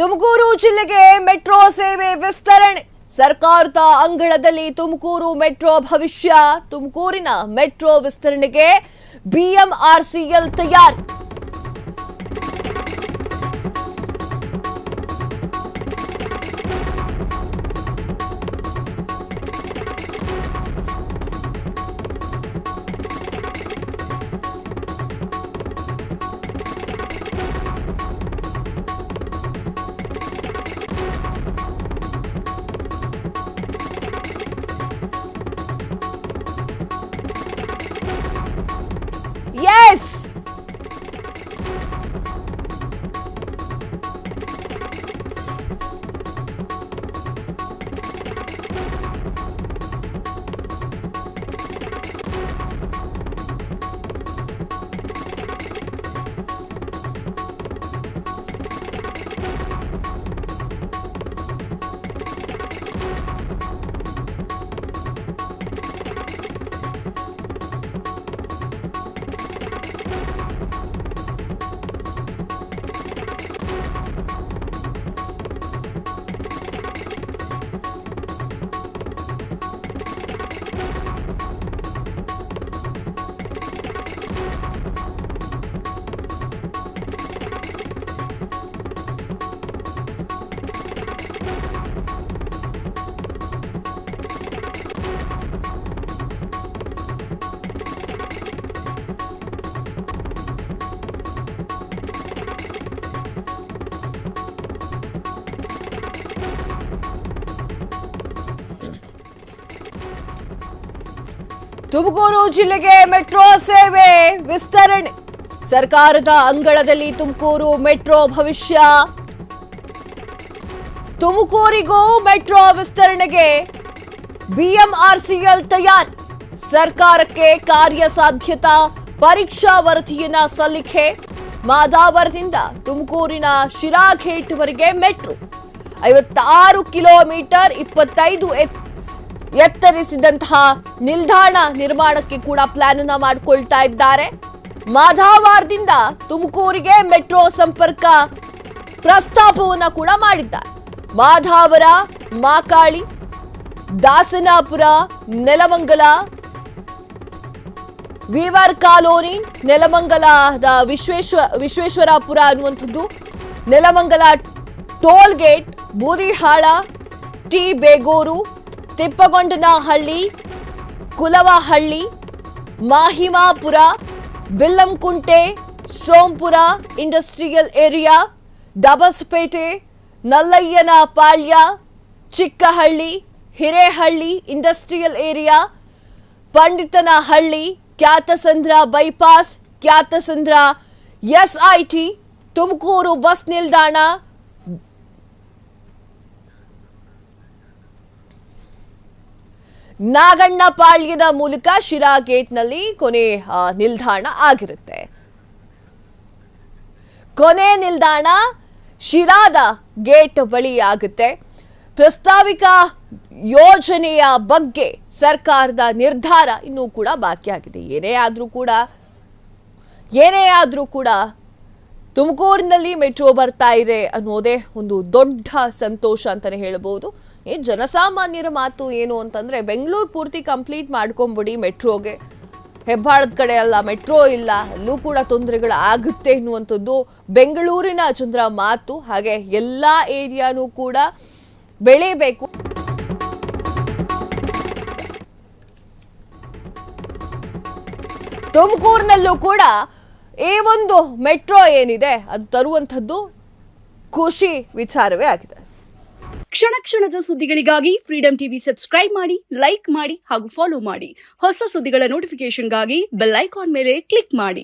ತುಮಕೂರು ಜಿಲ್ಲೆಗೆ ಮೆಟ್ರೋ ಸೇವೆ ವಿಸ್ತರಣೆ. ಸರ್ಕಾರದ ಅಂಗಳದಲ್ಲಿ ತುಮಕೂರು ಮೆಟ್ರೋ ಭವಿಷ್ಯ. ತುಮಕೂರಿನ ಮೆಟ್ರೋ ವಿಸ್ತರಣೆಗೆ ಬಿಎಂಆರ್ಸಿಎಲ್ ತಯಾರಿ. Yes! ತುಮಕೂರು ಜಿಲ್ಲೆಗೆ ಮೆಟ್ರೋ ಸೇವೆ ವಿಸ್ತರಣೆ. ಸರ್ಕಾರದ ಅಂಗಳದಲ್ಲಿ ತುಮಕೂರು ಮೆಟ್ರೋ ಭವಿಷ್ಯ. ತುಮಕೂರಿಗೂ ಮೆಟ್ರೋ ವಿಸ್ತರಣೆಗೆ ಬಿಎಂಆರ್ಸಿಎಲ್ ತಯಾರಿ. ಸರ್ಕಾರಕ್ಕೆ ಕಾರ್ಯಸಾಧ್ಯತಾ ಪರೀಕ್ಷಾ ವರದಿಯನ್ನ ಸಲ್ಲಿಕೆ. ಮಾದಾವರದಿಂದ ತುಮಕೂರಿನ ಶಿರಾಘೇಟ್ವರೆಗೆ ಮೆಟ್ರೋ 56 ಕಿಲೋಮೀಟರ್ 25 ಎತ್ತರಿಸಿದಂತಹ ನಿಲ್ದಾಣ ನಿರ್ಮಾಣಕ್ಕೆ ಕೂಡ ಪ್ಲಾನ್ ಅನ್ನ ಮಾಡಿಕೊಳ್ತಾ ಇದ್ದಾರೆ. ಮಾಧಾವಾರದಿಂದ ತುಮಕೂರಿಗೆ ಮೆಟ್ರೋ ಸಂಪರ್ಕ ಪ್ರಸ್ತಾಪವನ್ನ ಕೂಡ ಮಾಡಿದ್ದಾರೆ. ಮಾಧಾವರ, ಮಾಕಾಳಿ, ದಾಸನಾಪುರ, ನೆಲಮಂಗಲ, ವಿವರ್ ಕಾಲೋನಿ, ನೆಲಮಂಗಲದ ವಿಶ್ವೇಶ್ವರಾಪುರ ಅನ್ನುವಂಥದ್ದು, Nelamangala toll gate, Boodihal, T Begur, Tippagondanahalli, Kulavahalli, Mahimapura, Billankunte, Sompura industrial area, Dabaspete, Nallayyanapalya, Chikkahalli, Hirehalli industrial area, Panditanahalli, Kyathasandra bypass, Kyathasandra SIT, Tumakuru bus ನಿಲ್ದಾಣ, ನಾಗಣ್ಣಪಾಳ್ಯದ ಮೂಲಕ ಶಿರಾ ಗೇಟ್ನಲ್ಲಿ ಕೊನೆ ನಿಲ್ದಾಣ ಆಗಿರುತ್ತೆ. ಕೊನೆ ನಿಲ್ದಾಣ ಶಿರಾದ ಗೇಟ್ ಬಳಿ ಆಗುತ್ತೆ. ಪ್ರಸ್ತಾವಿಕ ಯೋಜನೆಯ ಬಗ್ಗೆ ಸರ್ಕಾರದ ನಿರ್ಧಾರ ಇನ್ನೂ ಕೂಡ ಬಾಕಿಯಾಗಿದೆ. ಏನೇ ಆದ್ರೂ ಕೂಡ ತುಮಕೂರಿನಲ್ಲಿ ಮೆಟ್ರೋ ಬರ್ತಾ ಇದೆ ಅನ್ನೋದೇ ಒಂದು ದೊಡ್ಡ ಸಂತೋಷ ಅಂತಾನೆ ಹೇಳಬಹುದು. ಜನಸಾಮಾನ್ಯರ ಮಾತು ಏನು ಅಂತಂದ್ರೆ, ಬೆಂಗಳೂರು ಪೂರ್ತಿ ಕಂಪ್ಲೀಟ್ ಮಾಡ್ಕೊಂಬಿಡಿ ಮೆಟ್ರೋಗೆ, ಹೆಬ್ಬಾಳದ ಕಡೆ ಅಲ್ಲ ಮೆಟ್ರೋ ಇಲ್ಲ, ಅಲ್ಲೂ ಕೂಡ ತೊಂದರೆಗಳು ಆಗುತ್ತೆ ಎನ್ನುವಂಥದ್ದು ಬೆಂಗಳೂರಿನ ಜನರ ಮಾತು. ಹಾಗೆ ಎಲ್ಲಾ ಏರಿಯಾನೂ ಕೂಡ ಬೆಳೆಯಬೇಕು. ತುಮಕೂರಿನಲ್ಲೂ ಕೂಡ ಈ ಒಂದು ಮೆಟ್ರೋ ಏನಿದೆ ಅದು ತರುವಂಥದ್ದು ಖುಷಿ ವಿಚಾರವೇ ಆಗಿದೆ. ಕ್ಷಣ ಕ್ಷಣದ ಸುದ್ದಿಗಳಿಗಾಗಿ ಫ್ರೀಡಂ ಟಿವಿ ಸಬ್ಸ್ಕ್ರೈಬ್ ಮಾಡಿ, ಲೈಕ್ ಮಾಡಿ ಹಾಗೂ ಫಾಲೋ ಮಾಡಿ. ಹೊಸ ಸುದ್ದಿಗಳ ನೋಟಿಫಿಕೇಶನ್ಗಾಗಿ ಬೆಲ್ ಐಕಾನ್ ಮೇಲೆ ಕ್ಲಿಕ್ ಮಾಡಿ.